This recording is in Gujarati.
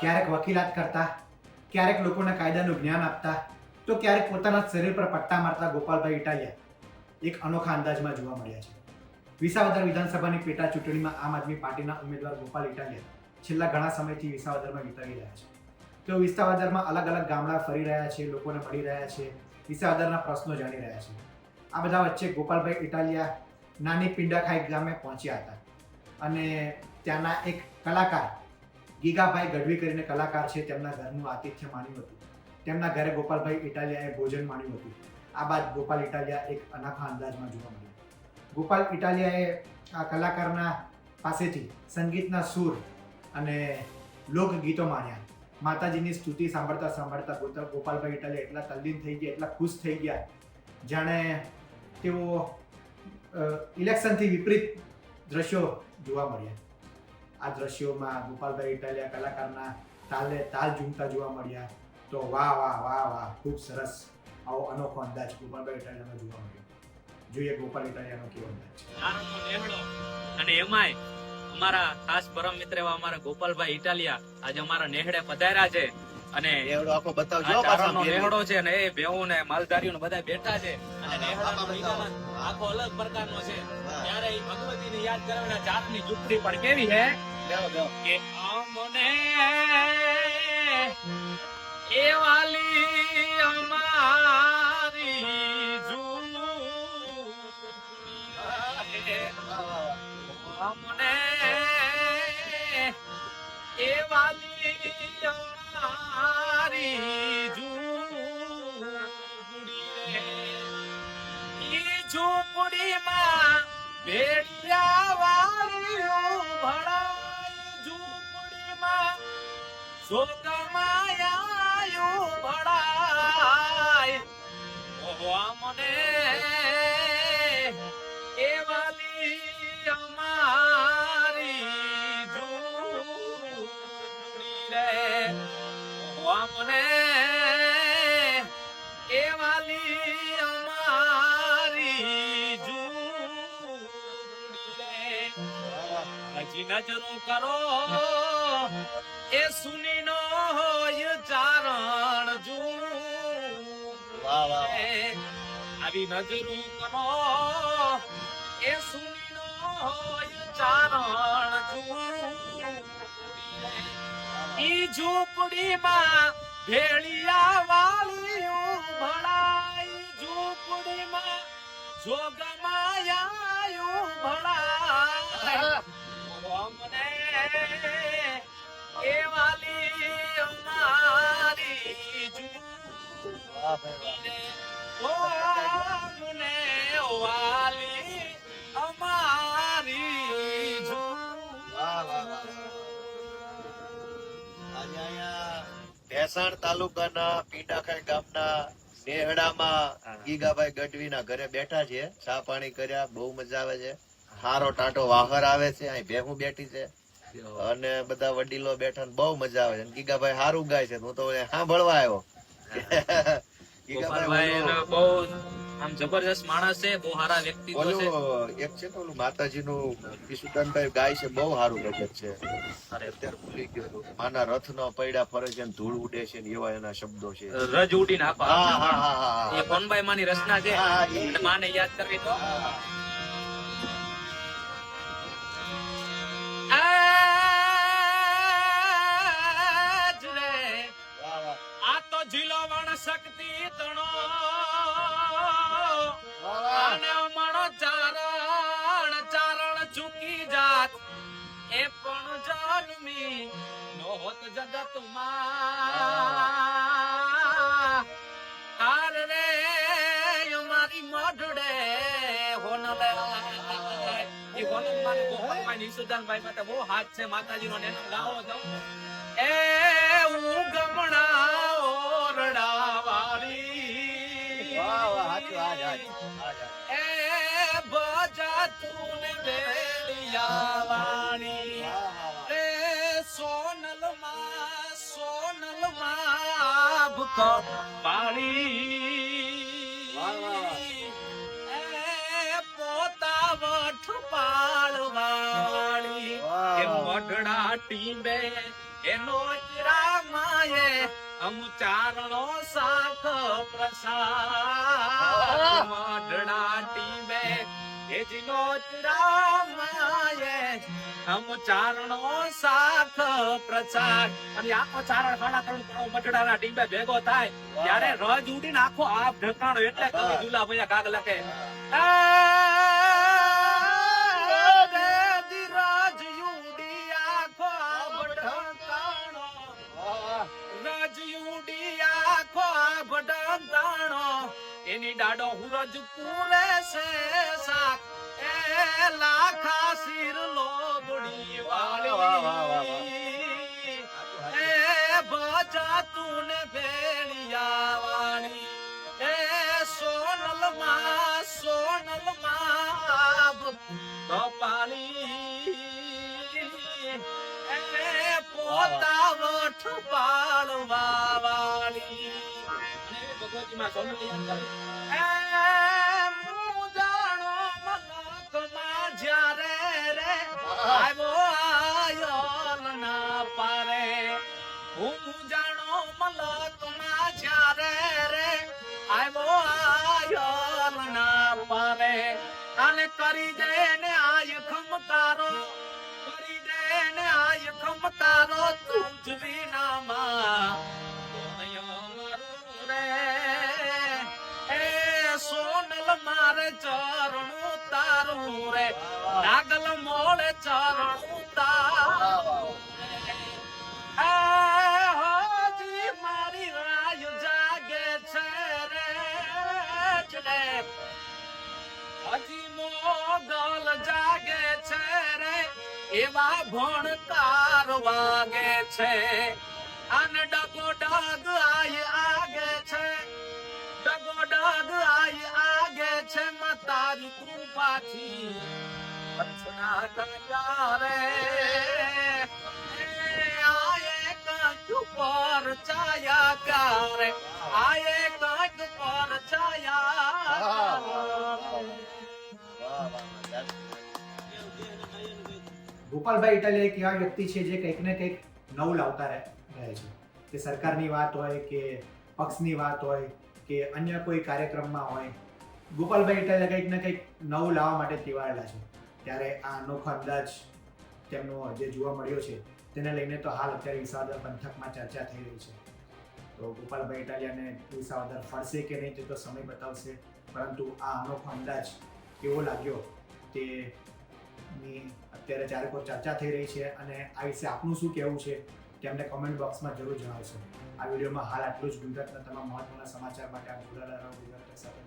ક્યારેક વકીલાત કરતા, ક્યારેક લોકોને કાયદાનું જ્ઞાન આપતા, તો ક્યારેક પોતાના શરીર પર પટ્ટા મારતા ગોપાલભાઈ ઇટાલિયા એક અનોખા અંદાજમાં જોવા મળ્યા છે. વિસાવદર વિધાનસભાની પેટા ચૂંટણીમાં આમ આદમી પાર્ટીના ઉમેદવાર ગોપાલ ઇટાલિયા છેલ્લા ઘણા સમયથી વિસાવદરમાં વિતાવી રહ્યા છે. તેઓ વિસાવદરમાં અલગ અલગ ગામડા ફરી રહ્યા છે, લોકોને મળી રહ્યા છે, વિસાવદરના પ્રશ્નો જાણી રહ્યા છે. આ બધા વચ્ચે ગોપાલભાઈ ઇટાલિયા નાની પિંડાખાઈ ગામે પહોંચ્યા હતા અને ત્યાંના એક કલાકાર ગીગાભાઈ ગઢવી કરીને કલાકાર છે, તેમના ઘરનું આતિથ્ય માણ્યું હતું. તેમના ઘરે ગોપાલભાઈ ઇટાલિયાએ ભોજન માણ્યું હતું. આ બાદ ગોપાલ ઇટાલિયા એક અનોખા અંદાજમાં જોવા મળ્યા. ગોપાલ ઇટાલિયાએ આ કલાકારના પાસેથી સંગીતના સૂર અને લોકગીતો માણ્યા. માતાજીની સ્તુતિ સાંભળતા સાંભળતા ગોપાલભાઈ ઇટાલિયા એટલા તલ્લીન થઈ ગયા, એટલા ખુશ થઈ ગયા, જાણે તેઓ ઇલેક્શનથી વિપરીત દ્રશ્યો જોવા મળ્યા. આ દ્રશ્યોમાં ગોપાલભાઈ ઇટાલિયા કલાકારના તાલ ઝૂમતા જોવા મળ્યા. તો વાહ વાહ વાહ વાહ, ખૂબ સરસ. આવો અનોખો અંદાજ ગોપાલભાઈ ઇટાલિયામાં જોવા મળ્યો. જોઈએ ગોપાલ ઇટાલિયાનો કેવો અંદાજ છે. અને એમાંય અમારા ખાસ પરમ મિત્ર એવા અમારા ગોપાલભાઈ ઇટાલિયા આજે અમારા નેહડે પધાર્યા છે અને આખો બતાવજો. નેહડો છે ને એ બેહું ને માલધારીઓ ને બધા બેઠા છે અને નેહડાનો મિજાજ આખો અલગ પ્રકારનો છે. ત્યારે એ ભગવતીને યાદ કરાવીને જાતની ઝૂંપડી પણ કેવી હે કે અમને એ વાલી અમારી અમને એ વાલી અમારી ઝૂંપડી ઈ ઝૂંપડીમાં ભેડિયા વાળીઓ ભળાય ઝૂંપડીમાં સોગમાયાયો ભળાય ઓહો અમને એ વાલી અમારી ઝૂંપડી રે અમને એ વાલી અમારી ઝૂંપડી રે હજી નજરો કરો એ સુની નો હોય ચારણ આવી નજરો કરો એ સુની નો હોય ચારણ ઈ ઝૂંપડીમાં ભેળિયા વાળીઓ ભળાય ઝૂંપડીમાં જોગમાયાઓ ભળાય અમને એ વાલી અમારી ઝૂંપડી ઓ અમને વાલી અમારી ભેસાણ તાલુકાના પીડાખાઈ ગામના નેહડામાં ગીગાભાઈ ગઢવીના ઘરે બેઠા છે. ચા પાણી કર્યા, બહુ મજા આવે છે. સારો ટાટો વાહર આવે છે, અહીં ભેહું બેઠી છે અને બધા વડીલો બેઠા, બહુ મજા આવે છે. ગીગાભાઈ સારું ગાય છે, હું તો સાંભળવા આવ્યો. ગોપાલભાઈ બહુ આમ જબરજસ્ત માણસ છે, બહુ સારા વ્યક્તિત્વ છે. એક છે ને ઓલું માતાજીનું ઈસુદાનભાઈ ગાય છે, બહુ સારું ભગત છે. અત્યારે ભૂલી ગયો. માના રથ નો પૈડા ફરે છે, ધૂળ ઉડે છે, એવા એના શબ્દો છે. રજ ઉડીને આપા એ કોનભાઈ માની રચના છે. માને યાદ કરવી તો આ તો જીલો વણ શક્તિ તણો અને મણો ચારણ ચારણ ચૂકી જાત એ પણ જન્મી નો હોત જગતમાં હાર રે મારી મઢડે હોનલે એ હોનલમાં ગોપાલભાઈ નિશુદાનભાઈ માટે બહુ હાથ છે. માતાજીનો નેનો ગાવો જાવ એ ઉગમણા ઓરડા વાળી એ બજા તું ને બેલિયા વાળી રે સોનલમાં ભૂકો પાળી એ પોતા વઠ પાળવાળી એ મઢ મોઢડા ટીંબે એનો રામાએ અમ ચારણો શાખ પ્રસાદ મોઢડા ટીંબે એ જીનો રામાએ અમ ચારણો શાખ પ્રસાદ અને આખો ચારણ ખાડા ત્રણ કણો મઢડાના ટીંબે ભેગો થાય ત્યારે રજ ઉડીને આખો આપ ઢકાણો એટલે કવિ દુલા ભૈયા કાગ લખે એની દાડો હુરજ પૂરે છે સાક એ લાખા શિર લોબડી વાળી એ બજા તુને ભેળિયા વાળી એ સોનલ માં કપાલી એ પોતા વઠ પાળવા વાળી ભગવતીમાં સોનલી જાણો મલકમાં જ્યારે રે આવ્યો આયલ ના પારે હું જાણો મલકમાં જ્યારે રે આવ્યો આયલ ના પારે અને કરી દે ને આય ખમકારો કરી દે ને આય ખમકારો તું જ વિનામાં સોનલ મારે ચરણું તારું રે નાગલ મોળે ચરણું તારું હજી મારી રાય જાગે છે રે હજી મોગલ જાગે છે રે એવા ભણકાર વાગે છે અને ડગો ડગ આય આગે છે ડગો ડગ આય આગે છે તારી કૃપાથી અર્ચના કર્યા રે આયે કંઠ પર છાયા ક્યારે આયે કંઠ પર છાયા ગોપાલભાઈ ઇટાલિયા એક એવા વ્યક્તિ છે જે કંઈક ને કંઈક નવું લાવતા રહે છે. કે સરકારની વાત હોય કે પક્ષની વાત હોય કે અન્ય કોઈ કાર્યક્રમમાં હોય, ગોપાલભાઈ ઇટાલિયા કંઈક ને કંઈક નવું લાવવા માટે ટેવાયેલા છે. ત્યારે આ અનોખો અંદાજ તેમનો જે જોવા મળ્યો છે તેને લઈને તો હાલ અત્યારે વિસાવદર પંથકમાં ચર્ચા થઈ રહી છે. તો ગોપાલભાઈ ઇટાલિયાને વિસાવદર ફળશે કે નહીં તે તો સમય બતાવશે, પરંતુ આ અનોખો અંદાજ કેવો લાગ્યો તેની અત્યારે ચારેકોર ચર્ચા થઈ રહી છે. અને આ વિશે આપનું શું કહેવું છે તે અમને કોમેન્ટ બોક્સમાં જરૂર જણાવશો. આ વિડીયોમાં હાલ આટલું જ. ગુજરાતના તમામ મહત્વના સમાચાર માટે આપ જોડાયેલા રહો ગુજરાત સાથે.